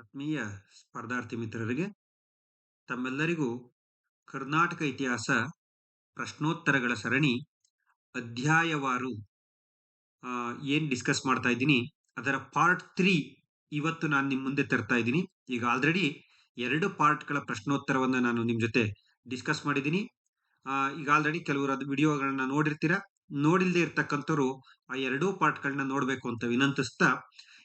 ಆತ್ಮೀಯ ಸ್ಪರ್ಧಾರ್ಥಿ ಮಿತ್ರರಿಗೆ ತಮ್ಮೆಲ್ಲರಿಗೂ ಕರ್ನಾಟಕ ಇತಿಹಾಸ ಪ್ರಶ್ನೋತ್ತರಗಳ ಸರಣಿ ಅಧ್ಯಾಯವಾರು ಏನು ಡಿಸ್ಕಸ್ ಮಾಡ್ತಾ ಇದ್ದೀನಿ ಅದರ ಪಾರ್ಟ್ 3 ಇವತ್ತು ನಾನು ನಿಮ್ಮ ಮುಂದೆ ತರ್ತಾ ಇದ್ದೀನಿ. ಈಗ ಆಲ್ರೆಡಿ 2 ಪಾರ್ಟ್ಗಳ ಪ್ರಶ್ನೋತ್ತರವನ್ನು ನಾನು ನಿಮ್ಮ ಜೊತೆ ಡಿಸ್ಕಸ್ ಮಾಡಿದ್ದೀನಿ. ಈಗ ಆಲ್ರೆಡಿ ಕೆಲವರು ಅದು ವಿಡಿಯೋಗಳನ್ನ ನೋಡಿರ್ತೀರಾ. ನೋಡಿಲ್ಲದೆ ಇರ್ತಕ್ಕಂಥವ್ರು ಆ 2 ಪಾರ್ಟ್ಗಳನ್ನ ನೋಡಬೇಕು ಅಂತ ವಿನಂತಿಸ್ತಾ,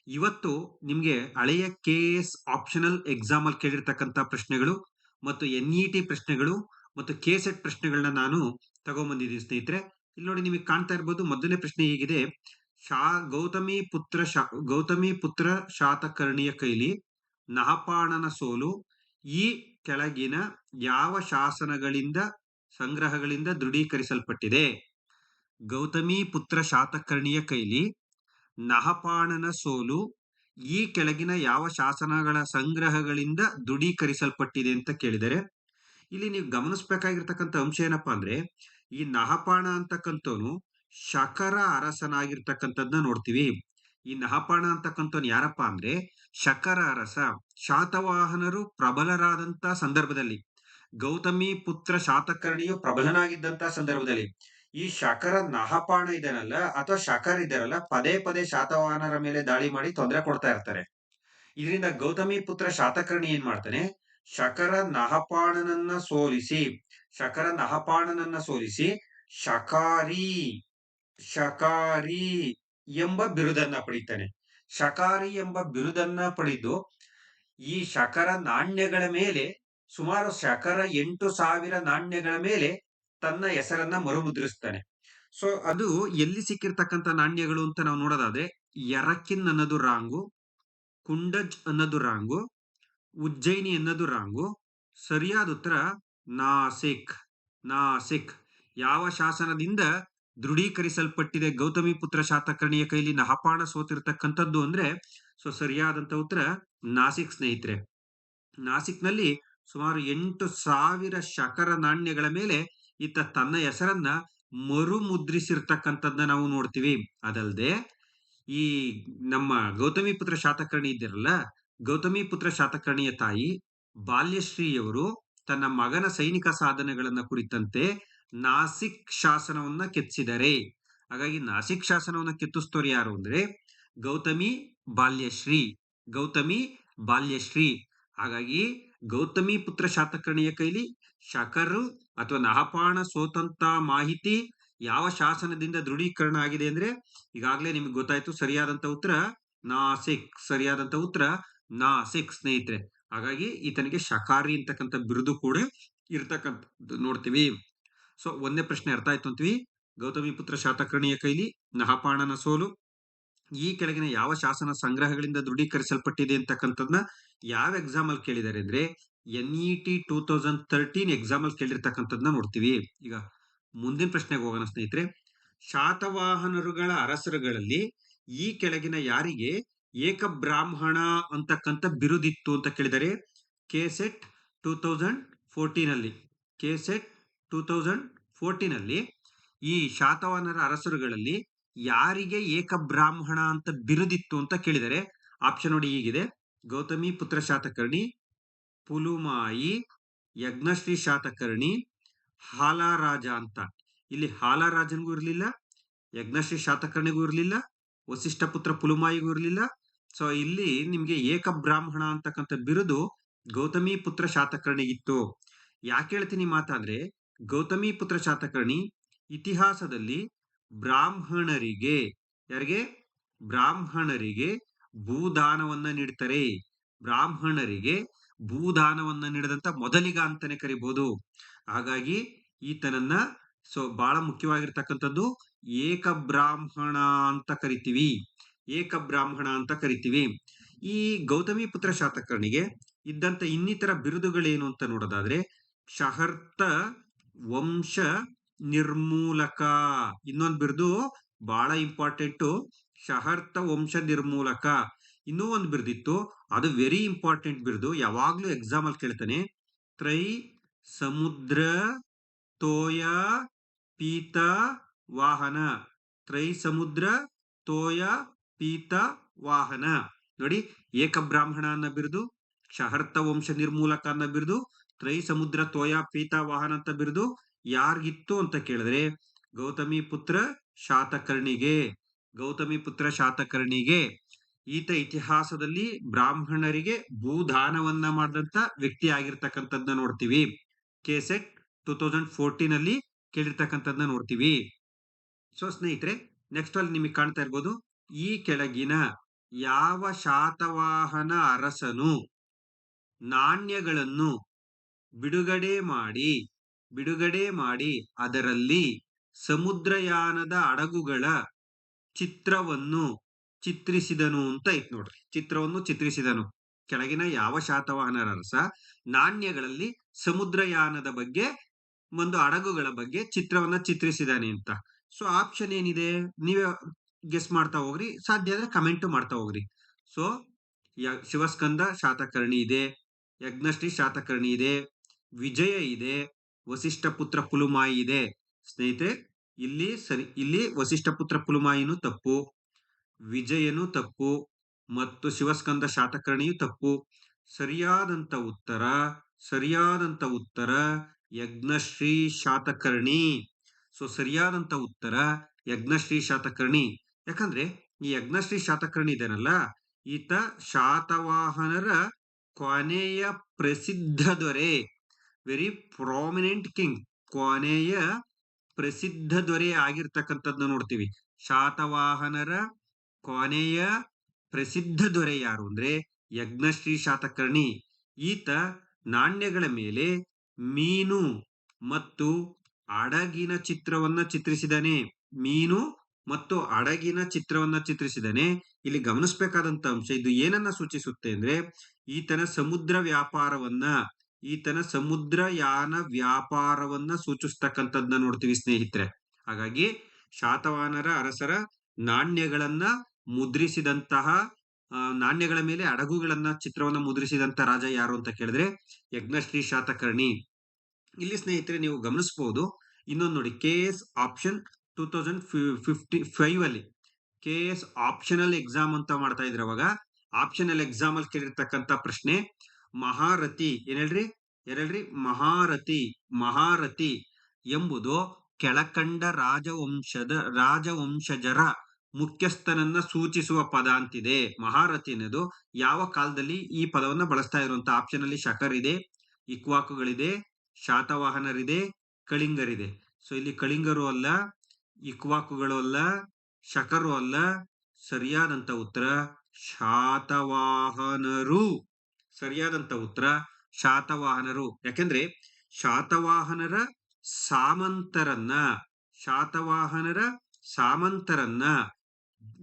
ಇವತ್ತು ನಿಮಗೆ ಹಳೆಯ KS ಆಪ್ಷನಲ್ ಎಕ್ಸಾಮ್ ಅಲ್ಲಿ ಕೇಳಿರ್ತಕ್ಕಂಥ ಪ್ರಶ್ನೆಗಳು ಮತ್ತು NET ಪ್ರಶ್ನೆಗಳು ಮತ್ತು KSET ಪ್ರಶ್ನೆಗಳನ್ನ ನಾನು ತಗೊಂಡ್ಬಂದಿದ್ದೀನಿ ಸ್ನೇಹಿತರೆ. ಇಲ್ಲಿ ನೋಡಿ, ನಿಮಗೆ ಕಾಣ್ತಾ ಇರ್ಬೋದು. ಮೊದಲನೇ ಪ್ರಶ್ನೆ ಹೀಗಿದೆ: ಶಾ ಗೌತಮಿ ಪುತ್ರ ಶಾತಕರ್ಣಿಯ ಕೈಲಿ ನಹಪಾಣನ ಸೋಲು ಈ ಕೆಳಗಿನ ಯಾವ ಶಾಸನಗಳಿಂದ ಸಂಗ್ರಹಗಳಿಂದ ದೃಢೀಕರಿಸಲ್ಪಟ್ಟಿದೆ? ಗೌತಮಿ ಪುತ್ರ ಶಾತಕರ್ಣಿಯ ಕೈಲಿ ನಹಪಾಣನ ಸೋಲು ಈ ಕೆಳಗಿನ ಯಾವ ಶಾಸನಗಳ ಸಂಗ್ರಹಗಳಿಂದ ದೃಢೀಕರಿಸಲ್ಪಟ್ಟಿದೆ ಅಂತ ಕೇಳಿದರೆ, ಇಲ್ಲಿ ನೀವು ಗಮನಿಸಬೇಕಾಗಿರ್ತಕ್ಕಂಥ ಅಂಶ ಏನಪ್ಪಾ ಅಂದ್ರೆ, ಈ ನಹಪಾಣ ಅಂತಕ್ಕಂಥವನು ಶಕರ ಅರಸನಾಗಿರ್ತಕ್ಕಂಥದ್ದನ್ನ ನೋಡ್ತೀವಿ. ಈ ನಹಪಾಣ ಅಂತಕ್ಕಂಥವ್ನು ಯಾರಪ್ಪ ಅಂದ್ರೆ ಶಕರ ಅರಸ. ಶಾತವಾಹನರು ಪ್ರಬಲರಾದಂತ ಸಂದರ್ಭದಲ್ಲಿ, ಗೌತಮಿ ಪುತ್ರ ಶಾತಕರ್ಣಿಯು ಪ್ರಬಲನಾಗಿದ್ದಂತ ಸಂದರ್ಭದಲ್ಲಿ ಈ ಶಕರ ನಹಪಾಣ ಇದನ್ನಲ್ಲ ಅಥವಾ ಶಕರ್ ಇದ್ದಾರಲ್ಲ, ಪದೇ ಪದೇ ಶಾತವಾಹನರ ಮೇಲೆ ದಾಳಿ ಮಾಡಿ ತೊಂದರೆ ಕೊಡ್ತಾ ಇರ್ತಾರೆ. ಇದರಿಂದ ಗೌತಮಿ ಪುತ್ರ ಶಾತಕರ್ಣಿ ಏನ್ ಮಾಡ್ತಾನೆ, ಶಕರ ನಹಪಾಣನನ್ನ ಸೋಲಿಸಿ ಶಕಾರಿ ಶಕಾರಿ ಎಂಬ ಬಿರುದನ್ನ ಪಡಿತಾನೆ. ಶಕಾರಿ ಎಂಬ ಬಿರುದನ್ನ ಪಡೆದು ಈ ಶಕರ ನಾಣ್ಯಗಳ ಮೇಲೆ, ಸುಮಾರು ಶಕರ 8,000 ನಾಣ್ಯಗಳ ಮೇಲೆ ತನ್ನ ಹೆಸರನ್ನ ಮರುಮುದ್ರಿಸ್ತಾನೆ. ಸೊ ಅದು ಎಲ್ಲಿ ಸಿಕ್ಕಿರ್ತಕ್ಕಂಥ ನಾಣ್ಯಗಳು ಅಂತ ನಾವು ನೋಡೋದಾದ್ರೆ, ಎರಕಿನ್ ಅನ್ನೋದು ರಾಂಗು, ಕುಂಡಜ್ ಅನ್ನೋದು ರಾಂಗು, ಉಜ್ಜಯಿನಿ ಅನ್ನೋದು ರಾಂಗು. ಸರಿಯಾದ ಉತ್ತರ ನಾಸಿಕ್. ಯಾವ ಶಾಸನದಿಂದ ದೃಢೀಕರಿಸಲ್ಪಟ್ಟಿದೆ ಗೌತಮಿ ಪುತ್ರ ಶಾತಕರ್ಣಿಯ ಕೈಲಿ ನಹಪಾಣ ಸೋತಿರ್ತಕ್ಕಂಥದ್ದು ಅಂದ್ರೆ, ಸೊ ಸರಿಯಾದಂತ ಉತ್ತರ ನಾಸಿಕ್ ಸ್ನೇಹಿತರೆ. ನಾಸಿಕ್ನಲ್ಲಿ ಸುಮಾರು 8,000 ಶಕರ ನಾಣ್ಯಗಳ ಮೇಲೆ ಈತ ತನ್ನ ಹೆಸರನ್ನ ಮರುಮುದ್ರಿಸಿರ್ತಕ್ಕಂಥದ್ದನ್ನ ನಾವು ನೋಡ್ತೀವಿ. ಅದಲ್ಲದೆ ಈ ನಮ್ಮ ಗೌತಮಿ ಪುತ್ರ ಶಾತಕರ್ಣಿ ಇದ್ದಿರಲ್ಲ, ಗೌತಮಿ ಪುತ್ರ ಶಾತಕರ್ಣಿಯ ತಾಯಿ ಬಾಲ್ಯಶ್ರೀಯವರು ತನ್ನ ಮಗನ ಸೈನಿಕ ಸಾಧನೆಗಳನ್ನ ಕುರಿತಂತೆ ನಾಸಿಕ್ ಶಾಸನವನ್ನ ಕೆತ್ತಿಸಿದ್ದಾರೆ. ಹಾಗಾಗಿ ನಾಸಿಕ್ ಶಾಸನವನ್ನ ಕೆತ್ತಿಸ್ತೋರು ಯಾರು ಅಂದ್ರೆ ಗೌತಮಿ ಬಾಲ್ಯಶ್ರೀ. ಹಾಗಾಗಿ ಗೌತಮಿ ಪುತ್ರ ಶಾತಕರ್ಣಿಯ ಕೈಲಿ ಶಕರು ಅಥವಾ ನಹಪಾಣ ಸೋತಂತ ಮಾಹಿತಿ ಯಾವ ಶಾಸನದಿಂದ ದೃಢೀಕರಣ ಆಗಿದೆ ಅಂದ್ರೆ, ಈಗಾಗಲೇ ನಿಮ್ಗೆ ಗೊತ್ತಾಯ್ತು. ಸರಿಯಾದಂತ ಉತ್ತರ ನಾಸಿಕ್ ಸ್ನೇಹಿತರೆ. ಹಾಗಾಗಿ ಈತನಿಗೆ ಶಕಾರಿ ಅಂತಕ್ಕಂಥ ಬಿರುದು ಕೂಡ ಇರ್ತಕ್ಕಂಥದ್ದು ನೋಡ್ತೀವಿ. ಸೊ ಒಂದೇ ಪ್ರಶ್ನೆ ಅರ್ಥ ಆಯ್ತು ಅಂತೀವಿ. ಗೌತಮಿ ಪುತ್ರ ಶಾತಕರ್ಣಿಯ ಕೈಲಿ ನಹಪಾಣನ ಸೋಲು ಈ ಕೆಳಗಿನ ಯಾವ ಶಾಸನ ಸಂಗ್ರಹಗಳಿಂದ ದೃಢೀಕರಿಸಲ್ಪಟ್ಟಿದೆ ಅಂತಕ್ಕಂಥದ್ದನ್ನ ಯಾವ ಎಕ್ಸಾಮ್ ಅಲ್ಲಿ ಕೇಳಿದ್ದಾರೆ ಅಂದ್ರೆ, NET 2013 ಎಕ್ಸಾಮ್ ಅಲ್ಲಿ ಕೇಳಿರ್ತಕ್ಕಂಥದ್ದನ್ನ ನೋಡ್ತೀವಿ. ಈಗ ಮುಂದಿನ ಪ್ರಶ್ನೆಗೆ ಹೋಗೋಣ ಸ್ನೇಹಿತರೆ. ಶಾತವಾಹನರುಗಳ ಅರಸರುಗಳಲ್ಲಿ ಈ ಕೆಳಗಿನ ಯಾರಿಗೆ ಏಕಬ್ರಾಹ್ಮಣ ಅಂತಕ್ಕಂಥ ಬಿರುದಿತ್ತು ಅಂತ ಕೇಳಿದರೆ, KSET 2014 ನಲ್ಲಿ ಈ ಶಾತವಾಹನರ ಅರಸರುಗಳಲ್ಲಿ ಯಾರಿಗೆ ಏಕಬ್ರಾಹ್ಮಣ ಅಂತ ಬಿರುದಿತ್ತು ಅಂತ ಕೇಳಿದರೆ, ಆಪ್ಷನ್ ನೋಡಿ ಹೀಗಿದೆ: ಗೌತಮಿ ಪುತ್ರ ಶಾತಕರ್ಣಿ, ಪುಲುಮಾಯಿ, ಯಜ್ಞಶ್ರೀ ಶಾತಕರ್ಣಿ, ಹಾಲರಾಜ ಅಂತ. ಇಲ್ಲಿ ಹಾಲರಾಜನಿಗೂ ಇರಲಿಲ್ಲ, ಯಜ್ಞಶ್ರೀ ಶಾತಕರ್ಣಿಗೂ ಇರಲಿಲ್ಲ, ವಸಿಷ್ಠ ಪುತ್ರ ಪುಲುಮಾಯಿಗೂ ಇರಲಿಲ್ಲ. ಸೊ ಇಲ್ಲಿ ನಿಮ್ಗೆ ಏಕಬ್ರಾಹ್ಮಣ ಅಂತಕ್ಕಂಥ ಬಿರುದು ಗೌತಮಿ ಪುತ್ರ ಶಾತಕರ್ಣಿಗಿತ್ತು. ಯಾಕೆ ಹೇಳ್ತೀನಿ ಮಾತಾದ್ರೆ, ಗೌತಮಿ ಪುತ್ರ ಶಾತಕರ್ಣಿ ಇತಿಹಾಸದಲ್ಲಿ ಬ್ರಾಹ್ಮಣರಿಗೆ ಭೂದಾನವನ್ನ ನೀಡ್ತಾರೆ. ಬ್ರಾಹ್ಮಣರಿಗೆ ಭೂದಾನವನ್ನ ನೀಡದಂತ ಮೊದಲಿಗ ಅಂತಾನೆ ಕರಿಬಹುದು. ಹಾಗಾಗಿ ಈತನನ್ನ ಬಹಳ ಮುಖ್ಯವಾಗಿರ್ತಕ್ಕಂಥದ್ದು ಏಕಬ್ರಾಹ್ಮಣ ಅಂತ ಕರಿತೀವಿ. ಈ ಗೌತಮಿ ಪುತ್ರ ಶಾತಕರ್ಣಿಗೆ ಇದ್ದಂತ ಇನ್ನಿತರ ಬಿರುದುಗಳೇನು ಅಂತ ನೋಡೋದಾದ್ರೆ, ಕ್ಷಹರ್ತ ವಂಶ ನಿರ್ಮೂಲಕ ಇನ್ನೊಂದು ಬಿರುದು ಬಹಳ ಇಂಪಾರ್ಟೆಂಟು. ಕ್ಷಹರ್ತ ವಂಶ ನಿರ್ಮೂಲಕ ಇನ್ನೂ ಒಂದು ಬಿರುದಿತ್ತು, ಅದು ವೆರಿ ಇಂಪಾರ್ಟೆಂಟ್ ಬಿರುದು. ಯಾವಾಗ್ಲೂ ಎಕ್ಸಾಮ್ ಅಲ್ಲಿ ಕೇಳ್ತಾನೆ. ತ್ರೈ ಸಮುದ್ರ ತೋಯ ಪೀತ ವಾಹನ. ನೋಡಿ, ಏಕಬ್ರಾಹ್ಮಣ ಅನ್ನೋ ಬಿರುದು, ಕ್ಷಹರ್ತ ವಂಶ ನಿರ್ಮೂಲಕ ಅನ್ನೋ ಬಿರುದು, ತ್ರೈ ಸಮುದ್ರ ತೋಯ ಪೀತಾವಾಹನ ಅಂತ ಬಿರುದು ಯಾರಿಗಿತ್ತು ಅಂತ ಕೇಳಿದ್ರೆ ಗೌತಮಿ ಪುತ್ರ ಶಾತಕರ್ಣಿಗೆ. ಗೌತಮಿ ಪುತ್ರ ಶಾತಕರ್ಣಿಗೆ. ಈತ ಇತಿಹಾಸದಲ್ಲಿ ಬ್ರಾಹ್ಮಣರಿಗೆ ಭೂದಾನವನ್ನ ಮಾಡಿದಂತ ವ್ಯಕ್ತಿ ಆಗಿರ್ತಕ್ಕಂಥದ್ದನ್ನ ನೋಡ್ತೀವಿ. ಕೆಸೆಟ್ 2014 ಅಲ್ಲಿ ಕೇಳಿರ್ತಕ್ಕಂಥದ್ದನ್ನ ನೋಡ್ತೀವಿ. ಸೊ ಸ್ನೇಹಿತರೆ, ನೆಕ್ಸ್ಟ್ ಅಲ್ಲಿ ನಿಮಗೆ ಕಾಣ್ತಾ ಇರ್ಬೋದು, ಈ ಕೆಳಗಿನ ಯಾವ ಶಾತವಾಹನ ಅರಸನು ನಾಣ್ಯಗಳನ್ನು ಬಿಡುಗಡೆ ಮಾಡಿ ಅದರಲ್ಲಿ ಸಮುದ್ರಯಾನದ ಹಡಗುಗಳ ಚಿತ್ರವನ್ನು ಚಿತ್ರಿಸಿದನು ಅಂತ ಐತ್ ನೋಡ್ರಿ. ಚಿತ್ರವನ್ನು ಚಿತ್ರಿಸಿದನು. ಕೆಳಗಿನ ಯಾವ ಶಾತವಾಹನ ಅರಸ ನಾಣ್ಯಗಳಲ್ಲಿ ಸಮುದ್ರಯಾನದ ಬಗ್ಗೆ ಒಂದು ಹಡಗುಗಳ ಬಗ್ಗೆ ಚಿತ್ರವನ್ನ ಚಿತ್ರಿಸಿದಾನೆ ಅಂತ. ಸೊ ಆಪ್ಷನ್ ಏನಿದೆ ನೀವೇ ಗೆಸ್ ಮಾಡ್ತಾ ಹೋಗ್ರಿ, ಸಾಧ್ಯ ಆದ್ರೆ ಕಮೆಂಟ್ ಮಾಡ್ತಾ ಹೋಗ್ರಿ. ಸೊ ಶಿವಸ್ಕಂದ ಶಾತಕರ್ಣಿ ಇದೆ, ಯಜ್ಞಶ್ರೀ ಶಾತಕರ್ಣಿ ಇದೆ, ವಿಜಯ ಇದೆ, ವಸಿಷ್ಠ ಪುತ್ರ ಪುಲುಮಾಯಿ ಇದೆ. ಸ್ನೇಹಿತರೆ, ಇಲ್ಲಿ ವಸಿಷ್ಠ ಪುತ್ರ ಪುಲುಮಾಯಿನೂ ತಪ್ಪು, ವಿಜಯನು ತಪ್ಪು ಮತ್ತು ಶಿವಸ್ಕಂದ ಶಾತಕರ್ಣಿಯು ತಪ್ಪು. ಸರಿಯಾದಂತ ಉತ್ತರ ಯಜ್ಞಶ್ರೀ ಶಾತಕರ್ಣಿ. ಸೊ ಸರಿಯಾದಂತ ಉತ್ತರ ಯಜ್ಞಶ್ರೀ ಶಾತಕರ್ಣಿ. ಯಾಕಂದ್ರೆ ಈ ಯಜ್ಞಶ್ರೀ ಶಾತಕರ್ಣಿ ಇದೇನಲ್ಲ, ಈತ ಶಾತವಾಹನರ ಕೊನೆಯ ಪ್ರಸಿದ್ಧ ದೊರೆ, ವೆರಿ ಪ್ರಾಮಿನೆಂಟ್ ಕಿಂಗ್, ಕೊನೆಯ ಪ್ರಸಿದ್ಧ ದೊರೆ ಆಗಿರ್ತಕ್ಕಂಥದ್ದನ್ನ ನೋಡ್ತೀವಿ. ಶಾತವಾಹನರ ಕೊನೆಯ ಪ್ರಸಿದ್ಧ ದೊರೆ ಯಾರು ಅಂದ್ರೆ ಯಜ್ಞಶ್ರೀ ಶಾತಕರ್ಣಿ. ಈತ ನಾಣ್ಯಗಳ ಮೇಲೆ ಮೀನು ಮತ್ತು ಹಡಗಿನ ಚಿತ್ರವನ್ನ ಚಿತ್ರಿಸಿದಾನೆ. ಮೀನು ಮತ್ತು ಹಡಗಿನ ಚಿತ್ರವನ್ನ ಚಿತ್ರಿಸಿದಾನೆ. ಇಲ್ಲಿ ಗಮನಿಸಬೇಕಾದಂತ ಅಂಶ, ಇದು ಏನನ್ನ ಸೂಚಿಸುತ್ತೆ ಅಂದ್ರೆ ಈತನ ಸಮುದ್ರಯಾನ ವ್ಯಾಪಾರವನ್ನ ಸೂಚಿಸ್ತಕ್ಕಂಥದ್ದನ್ನ ನೋಡ್ತೀವಿ ಸ್ನೇಹಿತರೆ. ಹಾಗಾಗಿ ಶಾತವಾಹನರ ಅರಸರ ನಾಣ್ಯಗಳನ್ನ ಮುದ್ರಿಸಿದಂತಹ ನಾಣ್ಯಗಳ ಮೇಲೆ ಹಡಗುಗಳನ್ನ ಚಿತ್ರವನ್ನ ಮುದ್ರಿಸಿದಂತ ರಾಜ ಯಾರು ಅಂತ ಕೇಳಿದ್ರೆ ಯಜ್ಞಶ್ರೀ ಶಾತಕರ್ಣಿ. ಇಲ್ಲಿ ಸ್ನೇಹಿತರೆ ನೀವು ಗಮನಿಸಬಹುದು, ಇನ್ನೊಂದು ನೋಡಿ, KS ಆಪ್ಷನ್ 2055 ಅಲ್ಲಿ KS ಆಪ್ಷನಲ್ ಎಕ್ಸಾಮ್ ಅಂತ ಮಾಡ್ತಾ ಇದ್ರೆ, ಅವಾಗ ಆಪ್ಷನಲ್ ಎಕ್ಸಾಮ್ ಅಲ್ಲಿ ಕೇಳಿರ್ತಕ್ಕಂಥ ಪ್ರಶ್ನೆ ಮಹಾರಥಿ ಏನ್ ಹೇಳ್ರಿ ಮಹಾರಥಿ ಎಂಬುದು ಕೆಳಕಂಡ ರಾಜವಂಶಜರ ಮುಖ್ಯಸ್ಥನನ್ನ ಸೂಚಿಸುವ ಪದ ಅಂತಿದೆ. ಮಹಾರಥಿ ಅನ್ನೋದು ಯಾವ ಕಾಲದಲ್ಲಿ ಈ ಪದವನ್ನ ಬಳಸ್ತಾ ಇರುವಂತ ಆಪ್ಷನ್ ಅಲ್ಲಿ ಶಕರ್ ಇದೆ, ಇಕ್ವಾಕುಗಳಿದೆ, ಶಾತವಾಹನರಿದೆ, ಕಳಿಂಗರಿದೆ. ಸೊ ಇಲ್ಲಿ ಕಳಿಂಗರು ಅಲ್ಲ, ಇಕ್ವಾಕುಗಳು ಅಲ್ಲ, ಶಕರು ಅಲ್ಲ. ಸರಿಯಾದಂತ ಉತ್ತರ ಶಾತವಾಹನರು. ಸರಿಯಾದಂತ ಉತ್ತರ ಶಾತವಾಹನರು. ಯಾಕೆಂದ್ರೆ ಶಾತವಾಹನರ ಸಾಮಂತರನ್ನ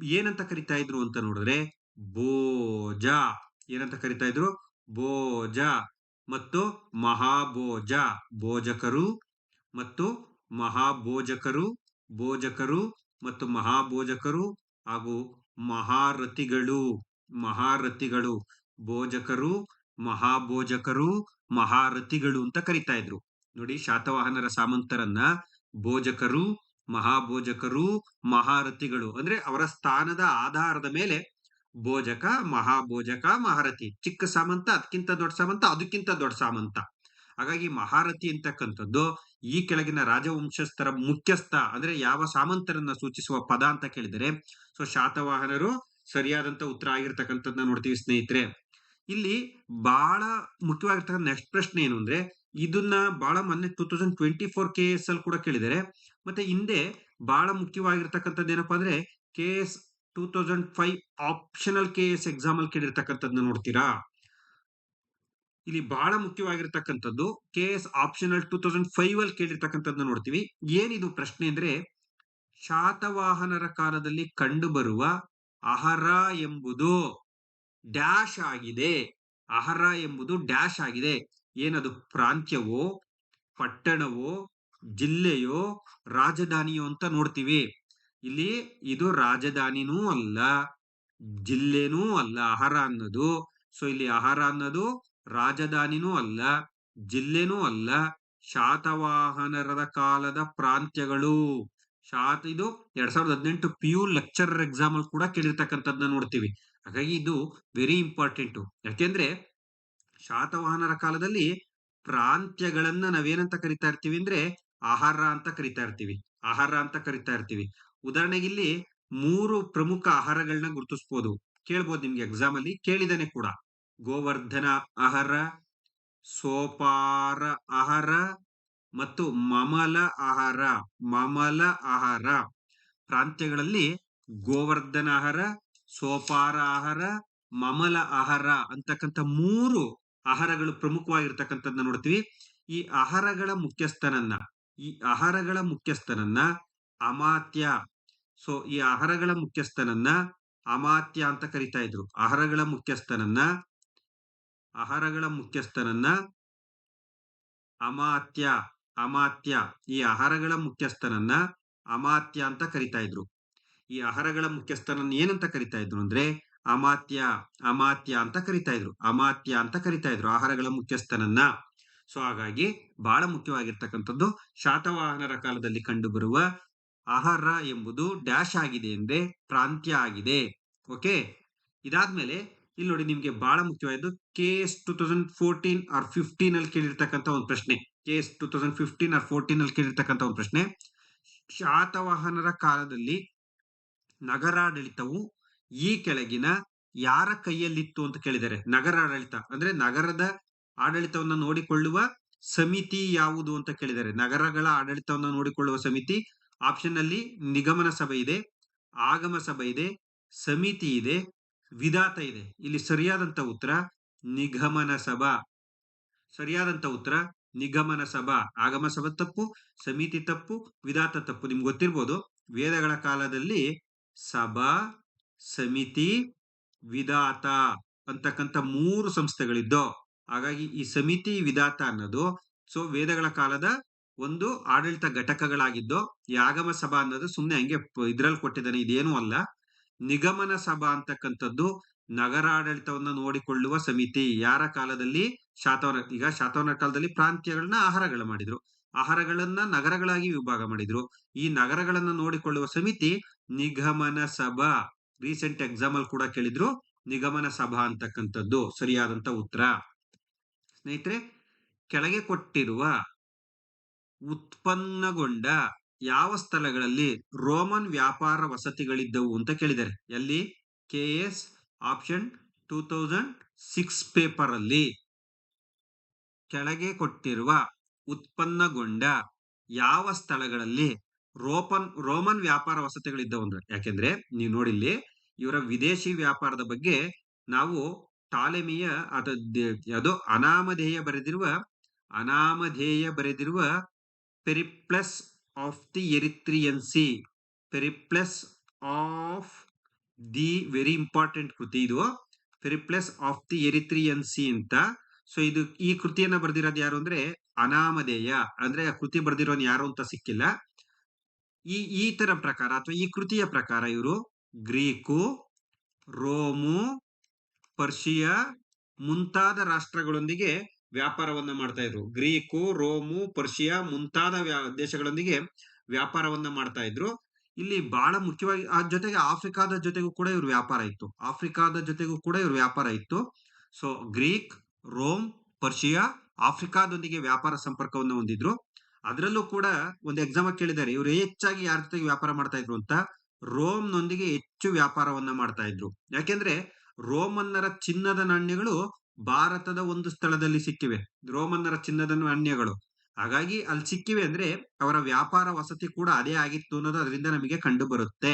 ಏನಂತ ಕರಿತಾ ಇದ್ರು ಅಂತ ನೋಡಿದ್ರೆ ಭೋಜ. ಏನಂತ ಕರಿತಾ ಇದ್ರು? ಭೋಜ ಮತ್ತು ಮಹಾಭೋಜ. ಭೋಜಕರು ಮತ್ತು ಮಹಾಭೋಜಕರು, ಭೋಜಕರು ಮತ್ತು ಮಹಾಭೋಜಕರು ಹಾಗೂ ಮಹಾರಥಿಗಳು. ಭೋಜಕರು, ಮಹಾಭೋಜಕರು, ಮಹಾರಥಿಗಳು ಅಂತ ಕರಿತಾ ಇದ್ರು. ನೋಡಿ, ಶಾತವಾಹನರ ಸಾಮಂತರನ್ನ ಭೋಜಕರು, ಮಹಾಭೋಜಕರು, ಮಹಾರಥಿಗಳು ಅಂದ್ರೆ ಅವರ ಸ್ಥಾನದ ಆಧಾರದ ಮೇಲೆ ಭೋಜಕ, ಮಹಾಭೋಜಕ, ಮಹಾರಥಿ. ಚಿಕ್ಕ ಸಾಮಂತ, ಅದಕ್ಕಿಂತ ದೊಡ್ಡ ಸಾಮಂತ, ಅದಕ್ಕಿಂತ ದೊಡ್ಡ ಸಾಮಂತ. ಹಾಗಾಗಿ ಮಹಾರಥಿ ಅಂತಕ್ಕಂಥದ್ದು ಈ ಕೆಳಗಿನ ರಾಜವಂಶಸ್ಥರ ಮುಖ್ಯಸ್ಥ ಅಂದ್ರೆ ಯಾವ ಸಾಮಂತರನ್ನ ಸೂಚಿಸುವ ಪದ ಅಂತ ಕೇಳಿದರೆ ಸೊ ಶಾತವಾಹನರು ಸರಿಯಾದಂತ ಉತ್ತರ ಆಗಿರ್ತಕ್ಕಂಥದ್ದನ್ನ ನೋಡ್ತೀವಿ ಸ್ನೇಹಿತರೆ. ಇಲ್ಲಿ ಬಹಳ ಮುಖ್ಯವಾಗಿರ್ತಕ್ಕಂಥ ನೆಕ್ಸ್ಟ್ ಪ್ರಶ್ನೆ ಏನು ಅಂದ್ರೆ, ಇದನ್ನ ಬಹಳ ಮೊನ್ನೆ 2024 KS ಅಲ್ಲಿ ಕೂಡ ಕೇಳಿದರೆ, ಮತ್ತೆ ಹಿಂದೆ ಬಹಳ ಮುಖ್ಯವಾಗಿರ್ತಕ್ಕಂಥದ್ದು ಏನಪ್ಪಾ ಅಂದ್ರೆ KS 2005 ಆಪ್ಷನಲ್ KS ಎಕ್ಸಾಮ್ ಅಲ್ಲಿ ಕೇಳಿರ್ತಕ್ಕಂಥದ್ದನ್ನ ನೋಡ್ತೀರಾ. ಇಲ್ಲಿ ಬಹಳ ಮುಖ್ಯವಾಗಿರ್ತಕ್ಕಂಥದ್ದು KS ಆಪ್ಷನಲ್ 2005 ಅಲ್ಲಿ ಕೇಳಿರ್ತಕ್ಕಂಥದ್ದನ್ನ ನೋಡ್ತೀವಿ. ಏನಿದು ಪ್ರಶ್ನೆ ಅಂದ್ರೆ, ಶಾತವಾಹನರ ಕಾಲದಲ್ಲಿ ಕಂಡುಬರುವ ಅಹರ ಎಂಬುದು ಡ್ಯಾಶ್ ಆಗಿದೆ. ಅಹರ ಎಂಬುದು ಡ್ಯಾಶ್ ಆಗಿದೆ. ಏನದು? ಪ್ರಾಂತ್ಯವೋ, ಪಟ್ಟಣವೋ, ಜಿಲ್ಲೆಯೋ, ರಾಜಧಾನಿಯೋ ಅಂತ ನೋಡ್ತೀವಿ. ಇಲ್ಲಿ ಇದು ರಾಜಧಾನಿನೂ ಅಲ್ಲ, ಜಿಲ್ಲೆನೂ ಅಲ್ಲ ಅಹರ ಅನ್ನೋದು. ಸೊ ಇಲ್ಲಿ ಅಹರ ಅನ್ನೋದು ರಾಜಧಾನಿನೂ ಅಲ್ಲ, ಜಿಲ್ಲೆನೂ ಅಲ್ಲ. ಶಾತವಾಹನರ ಕಾಲದ ಪ್ರಾಂತ್ಯಗಳು. ಇದು 2018 PU ಲೆಕ್ಚರರ್ ಎಕ್ಸಾಮ್ ಅಲ್ಲಿ ಕೂಡ ಕೇಳಿರ್ತಕ್ಕಂಥದ್ದನ್ನ ನೋಡ್ತೀವಿ. ಹಾಗಾಗಿ ಇದು ವೆರಿ ಇಂಪಾರ್ಟೆಂಟು. ಯಾಕೆಂದ್ರೆ ಶಾತವಾಹನರ ಕಾಲದಲ್ಲಿ ಪ್ರಾಂತ್ಯಗಳನ್ನ ನಾವೇನಂತ ಕರಿತಾ ಇರ್ತೀವಿ ಅಂದ್ರೆ ಆಹಾರ ಅಂತ ಕರಿತಾ ಇರ್ತೀವಿ. ಆಹಾರ ಅಂತ ಕರಿತಾ ಇರ್ತೀವಿ. ಉದಾಹರಣೆಗೆ ಇಲ್ಲಿ 3 ಪ್ರಮುಖ ಆಹಾರಗಳನ್ನ ಗುರುತಿಸ್ಬೋದು. ಕೇಳ್ಬೋದು ನಿಮ್ಗೆ ಎಕ್ಸಾಮ್ ಅಲ್ಲಿ ಕೇಳಿದಾನೆ ಕೂಡ. ಗೋವರ್ಧನ ಆಹಾರ, ಸೋಪಾರ ಆಹಾರ ಮತ್ತು ಮಮಲ ಆಹಾರ. ಮಮಲ ಆಹಾರ ಪ್ರಾಂತ್ಯಗಳಲ್ಲಿ ಗೋವರ್ಧನ ಆಹಾರ, ಸೋಪಾರ ಆಹಾರ, ಮಮಲ ಆಹಾರ ಅಂತಕ್ಕಂಥ 3 ಆಹಾರಗಳು ಪ್ರಮುಖವಾಗಿರ್ತಕ್ಕಂಥದ್ದನ್ನ ನೋಡ್ತೀವಿ. ಈ ಆಹಾರಗಳ ಮುಖ್ಯಸ್ಥನನ್ನ ಈ ಆಹಾರಗಳ ಮುಖ್ಯಸ್ಥನನ್ನ ಅಮಾತ್ಯ. ಸೊ ಈ ಆಹಾರಗಳ ಮುಖ್ಯಸ್ಥನನ್ನ ಅಮಾತ್ಯ ಅಂತ ಕರಿತಾ ಇದ್ರು. ಆಹಾರಗಳ ಮುಖ್ಯಸ್ಥನನ್ನ ಅಮಾತ್ಯ. ಅಮಾತ್ಯ ಈ ಆಹಾರಗಳ ಮುಖ್ಯಸ್ಥನನ್ನ ಅಮಾತ್ಯ ಅಂತ ಕರಿತಾ ಇದ್ರು. ಈ ಆಹಾರಗಳ ಮುಖ್ಯಸ್ಥನನ್ನ ಏನಂತ ಕರಿತಾ ಇದ್ರು ಅಂದ್ರೆ ಅಮಾತ್ಯ. ಅಮಾತ್ಯ ಅಂತ ಕರಿತಾ ಇದ್ರು. ಅಮಾತ್ಯ ಅಂತ ಕರಿತಾ ಇದ್ರು ಆಹಾರಗಳ ಮುಖ್ಯಸ್ಥನನ್ನ. ಸೊ ಹಾಗಾಗಿ ಬಹಳ ಮುಖ್ಯವಾಗಿರ್ತಕ್ಕಂಥದ್ದು ಶಾತವಾಹನರ ಕಾಲದಲ್ಲಿ ಕಂಡುಬರುವ ಆಹಾರ ಎಂಬುದು ಡ್ಯಾಶ್ ಆಗಿದೆ ಅಂದ್ರೆ ಪ್ರಾಂತ್ಯ ಆಗಿದೆ. ಓಕೆ, ಇದಾದ್ಮೇಲೆ ಇಲ್ಲಿ ನೋಡಿ ನಿಮ್ಗೆ ಬಹಳ ಮುಖ್ಯವಾದ್ದು KS 2014 ಆರ್ 15 ಅಲ್ಲಿ ಕೇಳಿರ್ತಕ್ಕಂಥ ಒಂದು ಪ್ರಶ್ನೆ. KS 2015 ಆರ್ 14 ಅಲ್ಲಿ ಕೇಳಿರ್ತಕ್ಕಂಥ ಒಂದು ಪ್ರಶ್ನೆ. ಶಾತವಾಹನರ ಕಾಲದಲ್ಲಿ ನಗರಾಡಳಿತವು ಈ ಕೆಳಗಿನ ಯಾರ ಕೈಯಲ್ಲಿತ್ತು ಅಂತ ಕೇಳಿದ್ದಾರೆ. ನಗರಾಡಳಿತ ಅಂದ್ರೆ ನಗರದ ಆಡಳಿತವನ್ನ ನೋಡಿಕೊಳ್ಳುವ ಸಮಿತಿ ಯಾವುದು ಅಂತ ಕೇಳಿದ್ದಾರೆ. ನಗರಗಳ ಆಡಳಿತವನ್ನ ನೋಡಿಕೊಳ್ಳುವ ಸಮಿತಿ. ಆಪ್ಷನ್ ಅಲ್ಲಿ ನಿಗಮನ ಸಭೆ ಇದೆ, ಆಗಮ ಸಭೆ ಇದೆ, ಸಮಿತಿ ಇದೆ, ವಿಧಾತ ಇದೆ. ಇಲ್ಲಿ ಸರಿಯಾದಂತ ಉತ್ತರ ನಿಗಮನ ಸಭಾ. ಸರಿಯಾದಂತ ಉತ್ತರ ನಿಗಮನ ಸಭಾ. ಆಗಮ ಸಭಾ ತಪ್ಪು, ಸಮಿತಿ ತಪ್ಪು, ವಿಧಾತ ತಪ್ಪು. ನಿಮ್ಗೆ ಗೊತ್ತಿರ್ಬೋದು ವೇದಗಳ ಕಾಲದಲ್ಲಿ ಸಭಾ, ಸಮಿತಿ, ವಿಧಾತ ಅಂತಕ್ಕಂಥ 3 ಸಂಸ್ಥೆಗಳಿದ್ದೋ. ಹಾಗಾಗಿ ಈ ಸಮಿತಿ ವಿಧಾತ ಅನ್ನೋದು ಸೊ ವೇದಗಳ ಕಾಲದ ಒಂದು ಆಡಳಿತ ಘಟಕಗಳಾಗಿದ್ದು, ಈ ಆಗಮ ಸಭಾ ಅನ್ನೋದು ಸುಮ್ನೆ ಹಂಗೆ ಇದ್ರಲ್ಲಿ ಕೊಟ್ಟಿದ್ದಾನೆ, ಇದೇನೂ ಅಲ್ಲ. ನಿಗಮನ ಸಭಾ ಅಂತಕ್ಕಂಥದ್ದು ನಗರಾಡಳಿತವನ್ನ ನೋಡಿಕೊಳ್ಳುವ ಸಮಿತಿ. ಯಾರ ಕಾಲದಲ್ಲಿ? ಈಗ ಶಾತವಾಹನರ ಕಾಲದಲ್ಲಿ ಪ್ರಾಂತ್ಯಗಳನ್ನ ಆಹಾರಗಳು ಮಾಡಿದ್ರು. ಆಹಾರಗಳನ್ನ ನಗರಗಳಾಗಿ ವಿಭಾಗ ಮಾಡಿದ್ರು. ಈ ನಗರಗಳನ್ನ ನೋಡಿಕೊಳ್ಳುವ ಸಮಿತಿ ನಿಗಮನ ಸಭಾ. ರೀಸೆಂಟ್ ಎಕ್ಸಾಮ್ ಅಲ್ಲಿ ಕೂಡ ಕೇಳಿದ್ರು ನಿಗಮನ ಸಭಾ ಅಂತಕ್ಕಂಥದ್ದು ಸರಿಯಾದಂತ ಉತ್ತರ. ಸ್ನೇಹಿತರೆ, ಕೆಳಗೆ ಕೊಟ್ಟಿರುವ ಉತ್ಪನ್ನಗೊಂಡ ಯಾವ ಸ್ಥಳಗಳಲ್ಲಿ ರೋಮನ್ ವ್ಯಾಪಾರ ವಸತಿಗಳಿದ್ದವು ಅಂತ ಕೇಳಿದ್ದಾರೆ. ಎಲ್ಲಿ? KS ಆಪ್ಷನ್ 2006 ಪೇಪರ್ ಅಲ್ಲಿ ಕೆಳಗೆ ಕೊಟ್ಟಿರುವ ಉತ್ಪನ್ನಗೊಂಡ ಯಾವ ಸ್ಥಳಗಳಲ್ಲಿ ರೋಮನ್ ವ್ಯಾಪಾರ ವಸತಿಗಳಿದ್ದವು ಅಂದ್ರೆ, ಯಾಕೆಂದ್ರೆ ನೀವು ನೋಡಿಲ್ಲಿ ಇವರ ವಿದೇಶಿ ವ್ಯಾಪಾರದ ಬಗ್ಗೆ ನಾವು ಟಾಲೆಮಿಯ ಅದು ಅನಾಮಧೇಯ ಬರೆದಿರುವ Periplus of the Erythraean Sea. Periplus of the very important ಕೃತಿ ಇದು, Periplus of the Erythraean Sea ಅಂತ. ಸೊ ಇದು ಈ ಕೃತಿಯನ್ನ ಬರೆದಿರೋದು ಯಾರು ಅಂದ್ರೆ ಅನಾಮಧೇಯ. ಅಂದ್ರೆ ಆ ಕೃತಿ ಬರೆದಿರೋನು ಯಾರು ಅಂತ ಸಿಕ್ಕಿಲ್ಲ. ಈ ತರ ಪ್ರಕಾರ ಅಥವಾ ಈ ಕೃತಿಯ ಪ್ರಕಾರ ಇವರು ಗ್ರೀಕು, ರೋಮು, ಪರ್ಷಿಯಾ ಮುಂತಾದ ರಾಷ್ಟ್ರಗಳೊಂದಿಗೆ ವ್ಯಾಪಾರವನ್ನ ಮಾಡ್ತಾ ಇದ್ರು. ಗ್ರೀಕು, ರೋಮು, ಪರ್ಷಿಯಾ ಮುಂತಾದ ದೇಶಗಳೊಂದಿಗೆ ವ್ಯಾಪಾರವನ್ನ ಮಾಡ್ತಾ ಇದ್ರು. ಇಲ್ಲಿ ಬಹಳ ಮುಖ್ಯವಾಗಿ ಆ ಜೊತೆಗೆ ಆಫ್ರಿಕಾದ ಜೊತೆಗೂ ಕೂಡ ಇವ್ರ ವ್ಯಾಪಾರ ಇತ್ತು. ಸೊ ಗ್ರೀಕ್, ರೋಮ್, ಪರ್ಷಿಯಾ, ಆಫ್ರಿಕಾದೊಂದಿಗೆ ವ್ಯಾಪಾರ ಸಂಪರ್ಕವನ್ನು ಹೊಂದಿದ್ರು. ಅದರಲ್ಲೂ ಕೂಡ ಒಂದು ಎಕ್ಸಾಮ್ ಕೇಳಿದ್ದಾರೆ ಇವರು ಹೆಚ್ಚಾಗಿ ಯಾರ ಜೊತೆಗೆ ವ್ಯಾಪಾರ ಮಾಡ್ತಾ ಇದ್ರು ಅಂತ. ರೋಮ್ನೊಂದಿಗೆ ಹೆಚ್ಚು ವ್ಯಾಪಾರವನ್ನ ಮಾಡ್ತಾ ಇದ್ರು. ಯಾಕೆಂದ್ರೆ ರೋಮನ್ನರ ಚಿನ್ನದ ನಾಣ್ಯಗಳು ಭಾರತದ ಒಂದು ಸ್ಥಳದಲ್ಲಿ ಸಿಕ್ಕಿವೆ. ರೋಮನ್ನರ ಚಿನ್ನದ ನಾಣ್ಯಗಳು ಹಾಗಾಗಿ ಅಲ್ಲಿ ಸಿಕ್ಕಿವೆ ಅಂದ್ರೆ ಅವರ ವ್ಯಾಪಾರ ವಸತಿ ಕೂಡ ಅದೇ ಆಗಿತ್ತು ಅನ್ನೋದು ಅದರಿಂದ ನಮಗೆ ಕಂಡು ಬರುತ್ತೆ.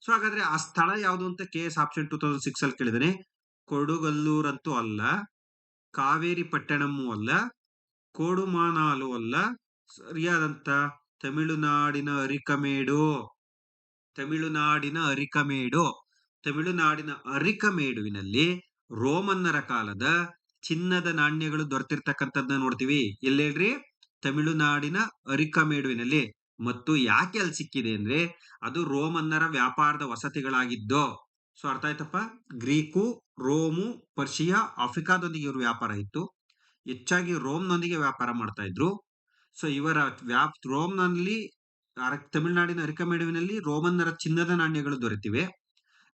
ಸೊ ಹಾಗಾದ್ರೆ ಆ ಸ್ಥಳ ಯಾವುದು ಅಂತ KS ಆಪ್ಷನ್ 2006 ಅಲ್ಲಿ ಕೇಳಿದಾನೆ. ಕೊಡುಗಲ್ಲೂರಂತೂ ಅಲ್ಲ, ಕಾವೇರಿ ಪಟ್ಟಣಮೂ ಅಲ್ಲ, ಕೋಡುಮಾನಾಲು ಅಲ್ಲ. ಸರಿಯಾದಂತ ತಮಿಳುನಾಡಿನ ಅರಿಕಮೇಡುವಿನಲ್ಲಿ ರೋಮನ್ನರ ಕಾಲದ ಚಿನ್ನದ ನಾಣ್ಯಗಳು ದೊರೆತಿರ್ತಕ್ಕಂಥದ್ದನ್ನ ನೋಡ್ತೀವಿ. ಎಲ್ಲೇಳ್ರಿ? ತಮಿಳುನಾಡಿನ ಅರಿಕಮೇಡುವಿನಲ್ಲಿ. ಮತ್ತು ಯಾಕೆ ಅಲ್ಲಿ ಸಿಕ್ಕಿದೆ ಅಂದ್ರೆ ಅದು ರೋಮನ್ನರ ವ್ಯಾಪಾರದ ವಸತಿಗಳಾಗಿದ್ದು. ಸೊ ಅರ್ಥ ಆಯ್ತಪ್ಪ? ಗ್ರೀಕು, ರೋಮು, ಪರ್ಷಿಯಾ, ಆಫ್ರಿಕಾದೊಂದಿಗೆ ಇವರು ವ್ಯಾಪಾರ ಇತ್ತು. ಹೆಚ್ಚಾಗಿ ರೋಮ್ನೊಂದಿಗೆ ವ್ಯಾಪಾರ ಮಾಡ್ತಾ ಇದ್ರು. ಸೊ ಇವರ ರೋಮ್ನಲ್ಲಿ ತಮಿಳುನಾಡಿನ ಅರಿಕಮೇಡುವಿನಲ್ಲಿ ರೋಮನ್ನರ ಚಿನ್ನದ ನಾಣ್ಯಗಳು ದೊರೆತಿವೆ.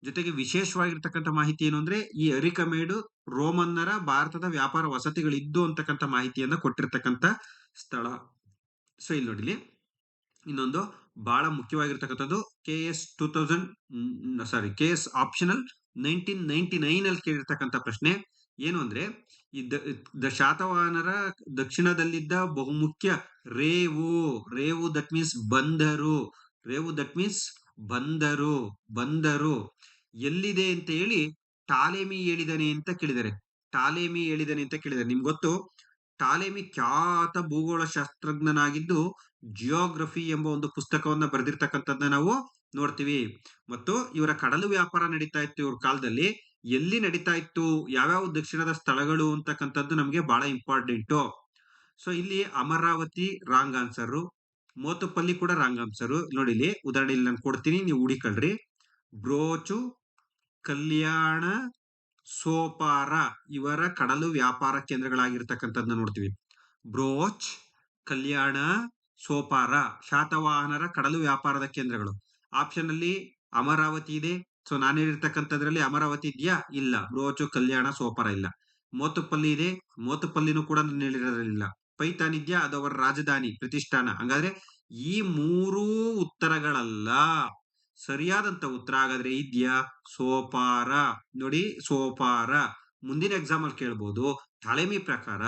ಜೊತೆಗೆ ವಿಶೇಷವಾಗಿರ್ತಕ್ಕಂಥ ಮಾಹಿತಿ ಏನು ಅಂದ್ರೆ ಈ ಅರಿಕಮೇಡು ರೋಮನ್ನರ ಭಾರತದ ವ್ಯಾಪಾರ ವಸತಿಗಳಿದ್ದು ಅಂತಕ್ಕಂಥ ಮಾಹಿತಿಯನ್ನ ಕೊಟ್ಟಿರ್ತಕ್ಕಂಥ ಸ್ಥಳ. ಸೊ ಇಲ್ಲಿ ನೋಡಿಲಿ ಇನ್ನೊಂದು ಬಹಳ ಮುಖ್ಯವಾಗಿರ್ತಕ್ಕಂಥದ್ದು KS ಆಪ್ಷನಲ್ 1999 ಅಲ್ಲಿ ಕೇಳಿರ್ತಕ್ಕಂಥ ಪ್ರಶ್ನೆ ಏನು ಅಂದ್ರೆ ಈ ಶಾತವಾಹನರ ದಕ್ಷಿಣದಲ್ಲಿದ್ದ ಬಹುಮುಖ್ಯ ರೇವು ದಟ್ ಮೀನ್ಸ್ ಬಂದರು ಎಲ್ಲಿದೆ ಅಂತ ಹೇಳಿ ಟಾಲೆಮಿ ಹೇಳಿದಾನೆ ಅಂತ ಕೇಳಿದ್ದಾರೆ. ನಿಮ್ಗೆ ಗೊತ್ತು ಟಾಲೆಮಿ ಖ್ಯಾತ ಭೂಗೋಳ ಶಾಸ್ತ್ರಜ್ಞನಾಗಿದ್ದು ಜಿಯೋಗ್ರಫಿ ಎಂಬ ಒಂದು ಪುಸ್ತಕವನ್ನ ಬರೆದಿರ್ತಕ್ಕಂಥದ್ದನ್ನ ನಾವು ನೋಡ್ತೀವಿ. ಮತ್ತು ಇವರ ಕಡಲು ವ್ಯಾಪಾರ ನಡೀತಾ ಇತ್ತು ಇವ್ರ ಕಾಲದಲ್ಲಿ. ಎಲ್ಲಿ ನಡೀತಾ ಇತ್ತು, ಯಾವ್ಯಾವ ದಕ್ಷಿಣದ ಸ್ಥಳಗಳು ಅಂತಕ್ಕಂಥದ್ದು ನಮ್ಗೆ ಬಹಳ ಇಂಪಾರ್ಟೆಂಟ್. ಸೊ ಇಲ್ಲಿ ಅಮರಾವತಿ ರಾಂಗ್ ಆನ್ಸರ್, ಮೋತುಪಲ್ಲಿ ಕೂಡ ರಾಂಗ್ ಆನ್ಸರ್. ನೋಡಿ ಇಲ್ಲಿ ಉದಾಹರಣೆ ಇಲ್ಲಿ ನಾನು ಕೊಡ್ತೀನಿ, ನೀವು ಹುಡಿಕಳ್ರಿ. ಬ್ರೋಚು, ಕಲ್ಯಾಣ, ಸೋಪಾರ ಇವರ ಕಡಲು ವ್ಯಾಪಾರ ಕೇಂದ್ರಗಳಾಗಿರ್ತಕ್ಕಂಥದ್ದನ್ನ ನೋಡ್ತೀವಿ. ಬ್ರೋಚ್, ಕಲ್ಯಾಣ, ಸೋಪಾರ ಶಾತವಾಹನರ ಕಡಲು ವ್ಯಾಪಾರದ ಕೇಂದ್ರಗಳು. ಆಪ್ಷನ್ ಅಲ್ಲಿ ಅಮರಾವತಿ ಇದೆ. ಸೊ ನಾನು ಹೇಳಿರ್ತಕ್ಕಂಥದ್ರಲ್ಲಿ ಅಮರಾವತಿ ಇದೆಯಾ? ಇಲ್ಲ. ಬ್ರೋಚು, ಕಲ್ಯಾಣ, ಸೋಪಾರ ಇಲ್ಲ. ಮೋತುಪಲ್ಲಿ ಇದೆ. ಮೋತುಪಲ್ಲಿನೂ ಕೂಡ ನಾನು ಹೇಳಿರೋದ್ರಲ್ಲಿಲ್ಲ. ಪೈಥಾನ್ ಇದೆಯಾ? ಅದು ಅವರ ರಾಜಧಾನಿ, ಪ್ರತಿಷ್ಠಾನ. ಹಂಗಾದ್ರೆ ಈ ಮೂರೂ ಉತ್ತರಗಳಲ್ಲ. ಸರಿಯಾದಂತ ಉತ್ತರ ಹಾಗಾದ್ರೆ ಇದೆಯಾ? ಸೋಪಾರ. ನೋಡಿ, ಸೋಪಾರ. ಮುಂದಿನ ಎಕ್ಸಾಮ್ ಅಲ್ಲಿ ಕೇಳ್ಬೋದು, ಟಾಲೆಮಿ ಪ್ರಕಾರ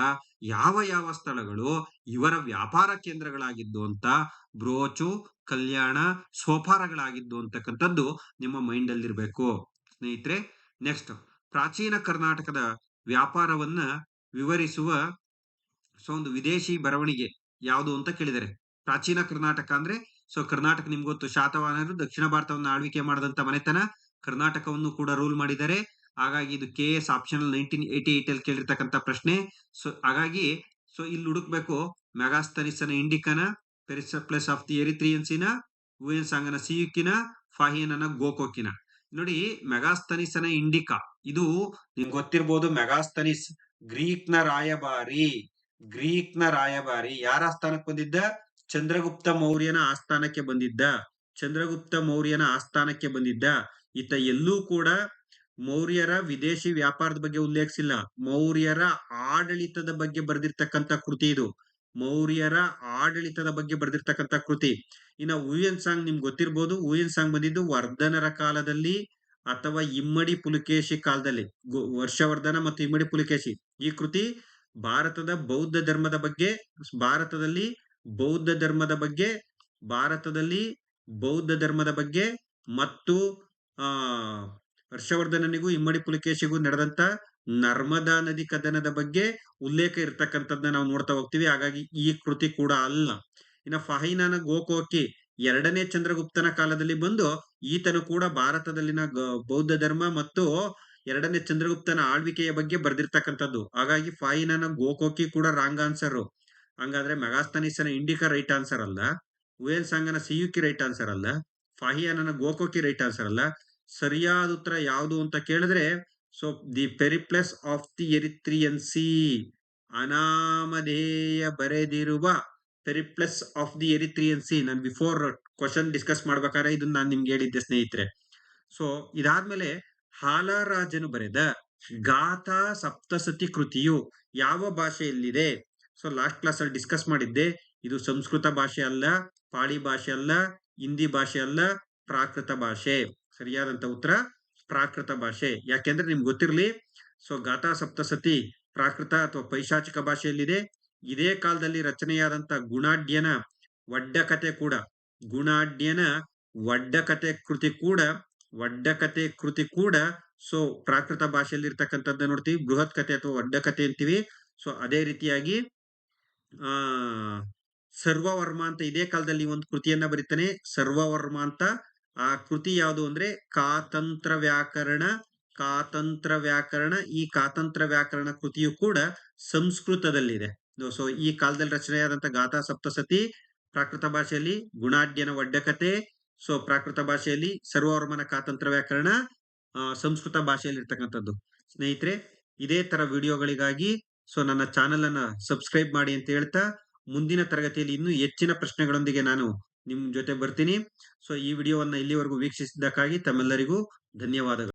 ಯಾವ ಯಾವ ಸ್ಥಳಗಳು ಇವರ ವ್ಯಾಪಾರ ಕೇಂದ್ರಗಳಾಗಿದ್ದು ಅಂತ. ಬ್ರೋಚು, ಕಲ್ಯಾಣ, ಸೋಪಾರಗಳಾಗಿದ್ದು ಅಂತಕ್ಕಂಥದ್ದು ನಿಮ್ಮ ಮೈಂಡ್ ಅಲ್ಲಿ ಇರ್ಬೇಕು ಸ್ನೇಹಿತರೆ. ನೆಕ್ಸ್ಟ್, ಪ್ರಾಚೀನ ಕರ್ನಾಟಕದ ವ್ಯಾಪಾರವನ್ನ ವಿವರಿಸುವ ಒಂದು ವಿದೇಶಿ ಬರವಣಿಗೆ ಯಾವುದು ಅಂತ ಕೇಳಿದರೆ. ಪ್ರಾಚೀನ ಕರ್ನಾಟಕ ಅಂದ್ರೆ ಕರ್ನಾಟಕ ನಿಮ್ಗೆ ಗೊತ್ತು, ಶಾತವಾಹನರು ದಕ್ಷಿಣ ಭಾರತವನ್ನು ಆಳ್ವಿಕೆ ಮಾಡಿದಂತ ಮನೆತನ. ಕರ್ನಾಟಕವನ್ನು ಕೂಡ ರೂಲ್ ಮಾಡಿದ್ದಾರೆ. ಹಾಗಾಗಿ ಇದು KS ಆಪ್ಷನಲ್ 1988 ಅಲ್ಲಿ ಕೇಳಿರ್ತಕ್ಕಂಥ ಪ್ರಶ್ನೆ. ಹಾಗಾಗಿ ಇಲ್ಲಿ ಹುಡುಕ್ಬೇಕು, ಮೆಗಾಸ್ತನಿಸನ ಇಂಡಿಕನ, ಪೆರಿಪ್ಲಸ್ ಆಫ್ ದಿ ಎರಿಥ್ರಿಯನ್ಸಿನ, ಹುಯೆನ್ಸಾಂಗನ ಸಿಯುಕಿನ, ಫಾಹಿಯನನ ಗೋಕೋಕಿನ. ನೋಡಿ, ಮೆಗಾಸ್ತನಿಸನ ಇಂಡಿಕಾ ಇದು ನಿಮ್ಗೆ ಗೊತ್ತಿರ್ಬೋದು. ಮೆಗಾಸ್ತನಿಸ್ ಗ್ರೀಕ್ ನ ರಾಯಭಾರಿ ಯಾರ ಆಸ್ಥಾನಕ್ಕೆ ಬಂದಿದ್ದ? ಚಂದ್ರಗುಪ್ತ ಮೌರ್ಯನ ಆಸ್ಥಾನಕ್ಕೆ ಬಂದಿದ್ದ. ಈತ ಎಲ್ಲೂ ಕೂಡ ಮೌರ್ಯರ ವಿದೇಶಿ ವ್ಯಾಪಾರದ ಬಗ್ಗೆ ಉಲ್ಲೇಖಿಸಿಲ್ಲ. ಮೌರ್ಯರ ಆಡಳಿತದ ಬಗ್ಗೆ ಬರೆದಿರ್ತಕ್ಕಂಥ ಕೃತಿ ಇದು. ಇನ್ನ ಹುಯೆನ್ಸಾಂಗ್ ನಿಮ್ಗೆ ಗೊತ್ತಿರ್ಬೋದು. ಹುಯೆನ್ಸಾಂಗ್ ಬಂದಿದ್ದು ವರ್ಧನರ ಕಾಲದಲ್ಲಿ ಅಥವಾ ಇಮ್ಮಡಿ ಪುಲಕೇಶಿ ಕಾಲದಲ್ಲಿ. ವರ್ಷವರ್ಧನ ಮತ್ತು ಇಮ್ಮಡಿ ಪುಲಕೇಶಿ. ಈ ಕೃತಿ ಭಾರತದಲ್ಲಿ ಬೌದ್ಧ ಧರ್ಮದ ಬಗ್ಗೆ ಮತ್ತು ಹರ್ಷವರ್ಧನನಿಗೂ ಇಮ್ಮಡಿ ಪುಲಕೇಶಿಗೂ ನಡೆದಂತ ನರ್ಮದಾ ನದಿ ಕದನದ ಬಗ್ಗೆ ಉಲ್ಲೇಖ ಇರ್ತಕ್ಕಂಥದ್ದನ್ನ ನಾವು ನೋಡ್ತಾ ಹೋಗ್ತೀವಿ. ಹಾಗಾಗಿ ಈ ಕೃತಿ ಕೂಡ ಅಲ್ಲ. ಇನ್ನು ಫಾಹಿನನ ಗೋಕೋಕಿ ಎರಡನೇ ಚಂದ್ರಗುಪ್ತನ ಕಾಲದಲ್ಲಿ ಬಂದು, ಈತನು ಕೂಡ ಭಾರತದಲ್ಲಿನ ಬೌದ್ಧ ಧರ್ಮ ಮತ್ತು ಎರಡನೇ ಚಂದ್ರಗುಪ್ತನ ಆಳ್ವಿಕೆಯ ಬಗ್ಗೆ ಬರ್ದಿರ್ತಕ್ಕಂಥದ್ದು. ಹಾಗಾಗಿ ಫಾಹಿನನ ಗೋಕೋಕಿ ಕೂಡ ರಾಂಗ್ ಆನ್ಸರ್. ಹಂಗಾದ್ರೆ ಮೆಗಾಸ್ತನಿಸನ ಇಂಡಿಕಾ ರೈಟ್ ಆನ್ಸರ್ ಅಲ್ಲ, ಹುಯೆನ್ಸಾಂಗನ ಸಿಯುಕಿ ರೈಟ್ ಆನ್ಸರ್ ಅಲ್ಲ, ಫಾಹಿಯನನ ಗೋಕೋಕಿ ರೈಟ್ ಆನ್ಸರ್ ಅಲ್ಲ. ಸರಿಯಾದ ಉತ್ತರ ಯಾವುದು ಅಂತ ಕೇಳಿದ್ರೆ the Periplus of the Erythraean Sea, ಅನಾಮಧೇಯ ಬರೆದಿರುವ Periplus of the Erythraean Sea. ನಾನು ಬಿಫೋರ್ ಕ್ವಶನ್ ಡಿಸ್ಕಸ್ ಮಾಡ್ಬೇಕಾದ್ರೆ ಇದನ್ನ ನಾನು ನಿಮ್ಗೆ ಹೇಳಿದ್ದೆ ಸ್ನೇಹಿತರೆ. ಇದಾದ್ಮೇಲೆ ಹಾಲರಾಜನು ಬರೆದ ಗಾಥಾ ಸಪ್ತಸತಿ ಕೃತಿಯು ಯಾವ ಭಾಷೆಯಲ್ಲಿದೆ? ಲಾಸ್ಟ್ ಕ್ಲಾಸ್ ಅಲ್ಲಿ ಡಿಸ್ಕಸ್ ಮಾಡಿದ್ದೆ. ಇದು ಸಂಸ್ಕೃತ ಭಾಷೆ ಅಲ್ಲ, ಪಾಳಿ ಭಾಷೆ ಅಲ್ಲ, ಹಿಂದಿ ಭಾಷೆ ಅಲ್ಲ, ಪ್ರಾಕೃತ ಭಾಷೆ. ಸರಿಯಾದಂತ ಉತ್ತರ ಪ್ರಾಕೃತ ಭಾಷೆ. ಯಾಕೆಂದ್ರೆ ನಿಮ್ಗೆ ಗೊತ್ತಿರ್ಲಿ, ಗಾಥಾ ಸಪ್ತಸತಿ ಪ್ರಾಕೃತ ಅಥವಾ ಪೈಶಾಚಿಕ ಭಾಷೆಯಲ್ಲಿದೆ. ಇದೇ ಕಾಲದಲ್ಲಿ ರಚನೆಯಾದಂತ ಗುಣಾಢ್ಯನ ವಡ್ಡಕತೆ ಕೃತಿ ಕೂಡ ಪ್ರಾಕೃತ ಭಾಷೆಯಲ್ಲಿ ಇರ್ತಕ್ಕಂಥದ್ದು ನೋಡ್ತೀವಿ. ಬೃಹತ್ ಕಥೆ ಅಥವಾ ವಡ್ಡಕತೆ ಅಂತೀವಿ. ಅದೇ ರೀತಿಯಾಗಿ ಸರ್ವವರ್ಮ ಅಂತ ಇದೇ ಕಾಲದಲ್ಲಿ ಒಂದು ಕೃತಿಯನ್ನ ಬರೀತಾನೆ, ಸರ್ವವರ್ಮ ಅಂತ. ಆ ಕೃತಿ ಯಾವುದು ಅಂದ್ರೆ ಕಾತಂತ್ರ ವ್ಯಾಕರಣ. ಈ ಕಾತಂತ್ರ ವ್ಯಾಕರಣ ಕೃತಿಯು ಕೂಡ ಸಂಸ್ಕೃತದಲ್ಲಿದೆ. ಈ ಕಾಲದಲ್ಲಿ ರಚನೆಯಾದಂತ ಗಾಥಾ ಸಪ್ತಸತಿ ಪ್ರಾಕೃತ ಭಾಷೆಯಲ್ಲಿ, ಗುಣಾಢ್ಯನ ವಡ್ಡಕತೆ ಪ್ರಾಕೃತ ಭಾಷೆಯಲ್ಲಿ, ಸರ್ವವರ್ಮನ ಕಾತಂತ್ರ ವ್ಯಾಕರಣ ಸಂಸ್ಕೃತ ಭಾಷೆಯಲ್ಲಿ ಇರ್ತಕ್ಕಂಥದ್ದು. ಸ್ನೇಹಿತರೆ, ಇದೇ ತರ ವಿಡಿಯೋಗಳಿಗಾಗಿ ನನ್ನ ಚಾನೆಲ್ ಅನ್ನ ಸಬ್ಸ್ಕ್ರೈಬ್ ಮಾಡಿ ಅಂತ ಹೇಳ್ತಾ, ಮುಂದಿನ ತರಗತಿಯಲ್ಲಿ ಇನ್ನೂ ಹೆಚ್ಚಿನ ಪ್ರಶ್ನೆಗಳೊಂದಿಗೆ ನಾನು ನಿಮ್ಮ ಜೊತೆ ಬರ್ತೀನಿ. ಸೊ ಈ ವಿಡಿಯೋವನ್ನು ಇಲ್ಲಿವರೆಗೂ ವೀಕ್ಷಿಸಿದ್ದಕ್ಕಾಗಿ ತಮ್ಮೆಲ್ಲರಿಗೂ ಧನ್ಯವಾದಗಳು.